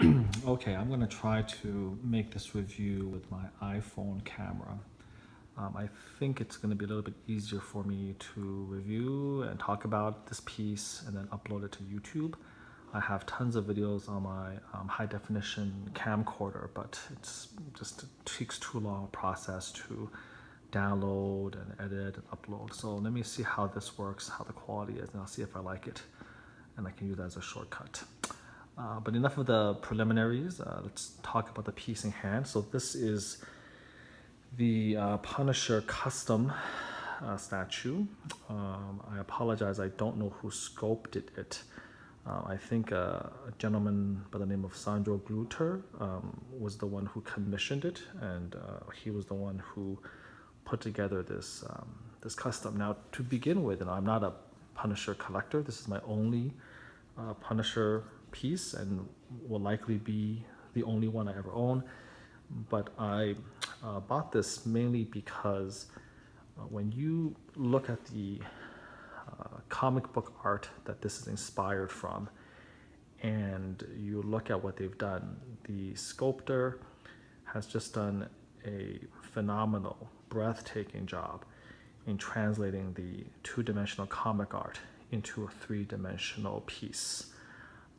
Okay, I'm gonna try to make this review with my iPhone camera. I think it's gonna be a little bit easier for me to review and talk about this piece and then upload it to YouTube. I have tons of videos on my high definition camcorder, but it's just takes too long a process to download and edit and upload. So let me see how this works, how the quality is, and I'll see if I like it, and I can use that as a shortcut. But enough of the preliminaries. Let's talk about the piece in hand. So this is the Punisher custom statue. I apologize, I don't know who sculpted it. I think a gentleman by the name of Sandro Grutter was the one who commissioned it, and he was the one who put together this this custom. Now, to begin with, and I'm not a Punisher collector. This is my only Punisher piece, and will likely be the only one I ever own. But I bought this mainly because when you look at the comic book art that this is inspired from, and you look at what they've done, the sculptor has just done a phenomenal, breathtaking job in translating the two-dimensional comic art into a three-dimensional piece.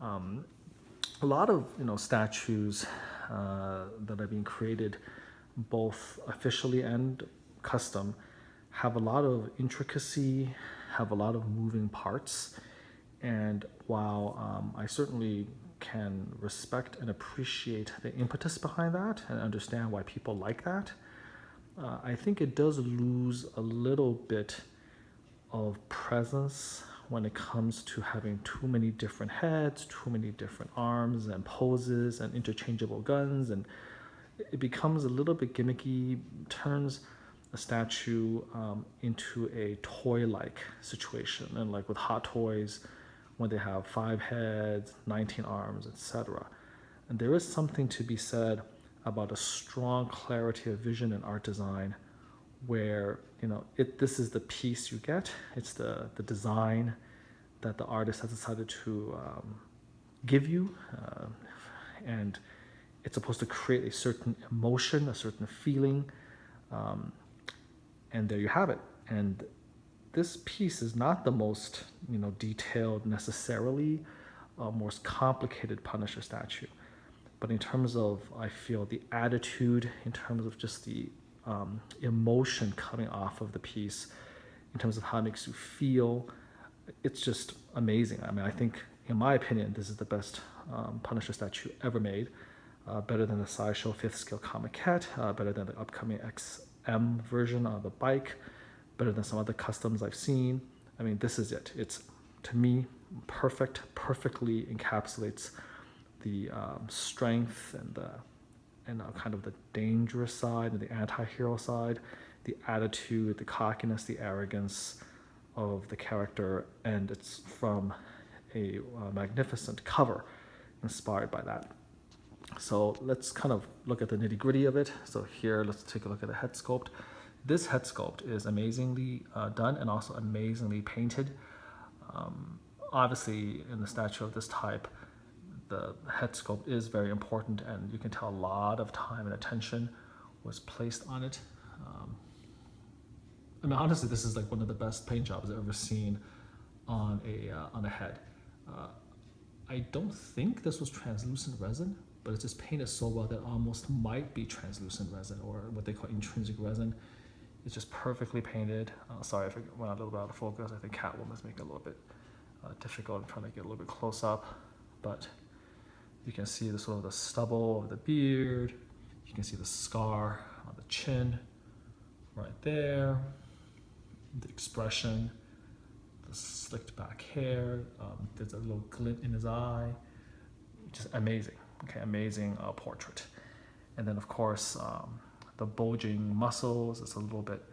A lot of statues that are being created, both officially and custom, have a lot of intricacy, have a lot of moving parts, and while I certainly can respect and appreciate the impetus behind that and understand why people like that, I think it does lose a little bit of presence when it comes to having too many different heads, too many different arms and poses and interchangeable guns, and it becomes a little bit gimmicky, turns a statue into a toy-like situation, and like with Hot Toys, when they have 5 heads, 19 arms, etc. And there is something to be said about a strong clarity of vision and art design where this is the piece you get. It's the design that the artist has decided to give you, and it's supposed to create a certain emotion, a certain feeling, and there you have it. And this piece is not the most detailed necessarily, most complicated Punisher statue, but in terms of, I feel, the attitude, in terms of just the emotion coming off of the piece, in terms of how it makes you feel, it's just amazing. I mean, I think, in my opinion, this is the best Punisher statue ever made. Better than the Sideshow 5th scale Comiquette, better than the upcoming XM version of the bike, better than some other customs I've seen. I mean, this is it. It's, to me, perfectly encapsulates the strength and kind of the dangerous side and the anti-hero side, the attitude, the cockiness, the arrogance of the character, and it's from a magnificent cover inspired by that. So let's kind of look at the nitty-gritty of it. So here, let's take a look at the head sculpt. This head sculpt is amazingly done and also amazingly painted. Obviously, in the statue of this type, the head sculpt is very important, and you can tell a lot of time and attention was placed on it. I mean, honestly, this is like one of the best paint jobs I've ever seen on a head. I don't think this was translucent resin, but it's just painted so well that almost might be translucent resin, or what they call intrinsic resin. It's just perfectly painted. Sorry if it went a little bit out of focus. I think Catwoman's making it a little bit difficult. I'm trying to get a little bit close up, but you can see the sort of the stubble of the beard. You can see the scar on the chin right there. The expression, the slicked back hair. There's a little glint in his eye. Just amazing. Okay, amazing portrait. And then of course, the bulging muscles. It's a little bit,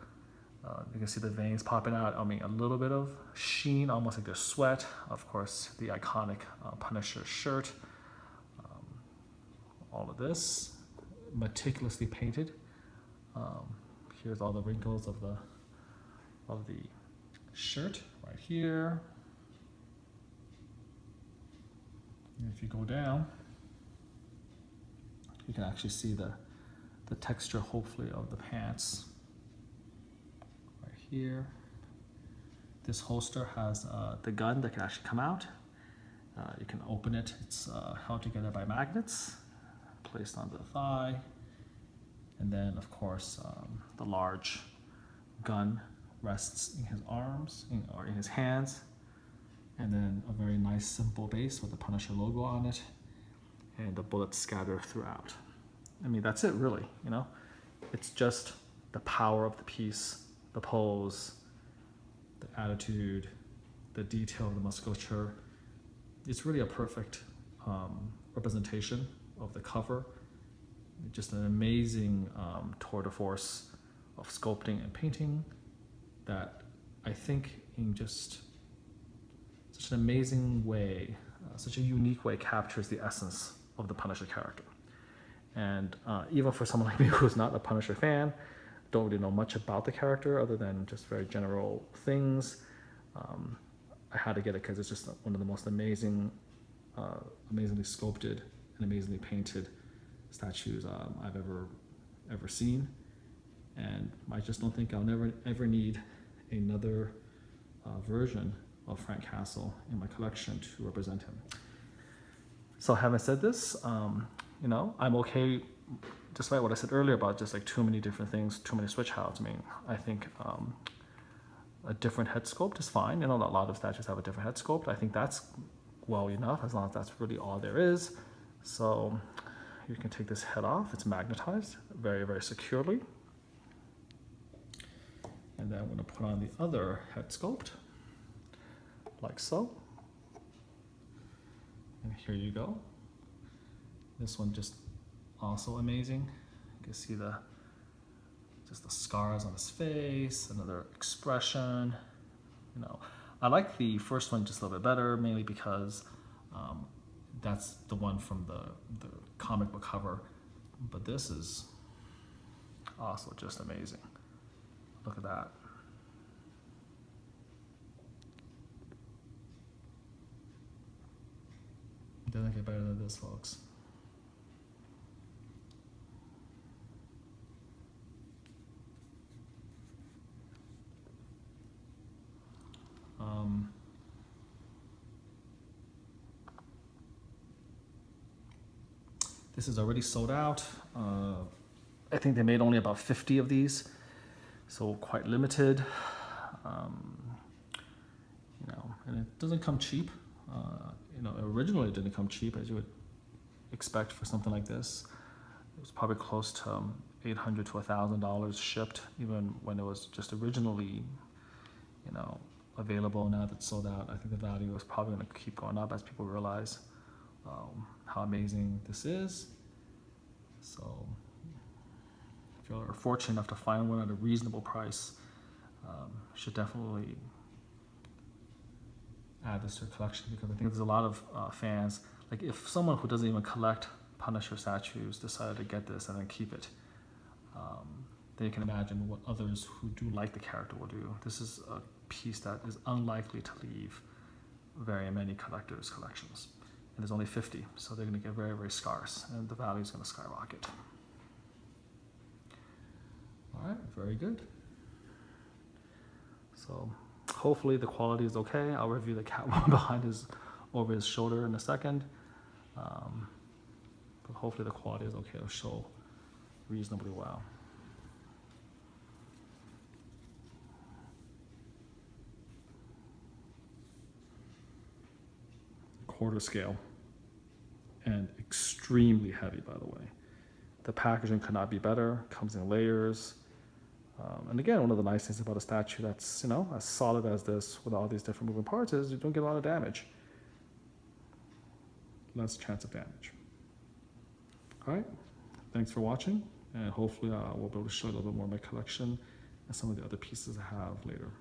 you can see the veins popping out. I mean, a little bit of sheen, almost like there's sweat. Of course, the iconic Punisher shirt. All of this, meticulously painted. Here's all the wrinkles of the shirt right here. And if you go down, You can actually see the texture, hopefully, of the pants right here. This holster has the gun that can actually come out. You can open it. It's held together by magnets, placed on the thigh. And then, of course, the large gun rests in his arms or in his hands. And then a very nice, simple base with the Punisher logo on it. And the bullets scattered throughout. I mean, that's it, really, you know? It's just the power of the piece, the pose, the attitude, the detail of the musculature. It's really a perfect representation of the cover. Just an amazing tour de force of sculpting and painting that I think in just such an amazing way, such a unique way captures the essence of the Punisher character. And even for someone like me who's not a Punisher fan, don't really know much about the character other than just very general things, I had to get it because it's just one of the most amazing, amazingly sculpted and amazingly painted statues I've ever seen. And I just don't think I'll never ever need another version of Frank Castle in my collection to represent him. So having said this, you know, I'm okay, despite what I said earlier about just like too many different things, too many switch outs. I mean, I think a different head sculpt is fine. You know, a lot of statues have a different head sculpt. I think that's well enough as long as that's really all there is. So you can take this head off. It's magnetized very, very securely. And then I'm going to put on the other head sculpt, like so. And here you go. This one just also amazing. You can see just the scars on his face, another expression. You know, I like the first one just a little bit better, mainly because that's the one from the comic book cover. But this is also just amazing. Look at that. It doesn't get better than this, folks. This is already sold out. I think they made only about 50 of these, so quite limited. You know, and it doesn't come cheap. You know, originally it didn't come cheap, as you would expect for something like this. It was probably close to $800 to $1,000 shipped, even when it was just originally, you know, available. Now that it's sold out, I think the value is probably going to keep going up as people realize how amazing this is. So if you're fortunate enough to find one at a reasonable price, should definitely add this to your collection, because I think there's a lot of fans, like if someone who doesn't even collect Punisher statues decided to get this and then keep it, then you can imagine what others who do like the character will do. This is a piece that is unlikely to leave very many collectors' collections. And there's only 50, so they're going to get very, very scarce, and the value is going to skyrocket. All right, very good. So hopefully the quality is okay. I'll review the Catwoman behind over his shoulder in a second. But hopefully the quality is okay. It'll show reasonably well. Quarter scale and extremely heavy, by the way. The packaging could not be better. Comes in layers. And again, one of the nice things about a statue that's, you know, as solid as this with all these different moving parts is you don't get a lot of damage. Less chance of damage. All right, thanks for watching, and hopefully we'll be able to show a little bit more of my collection and some of the other pieces I have later.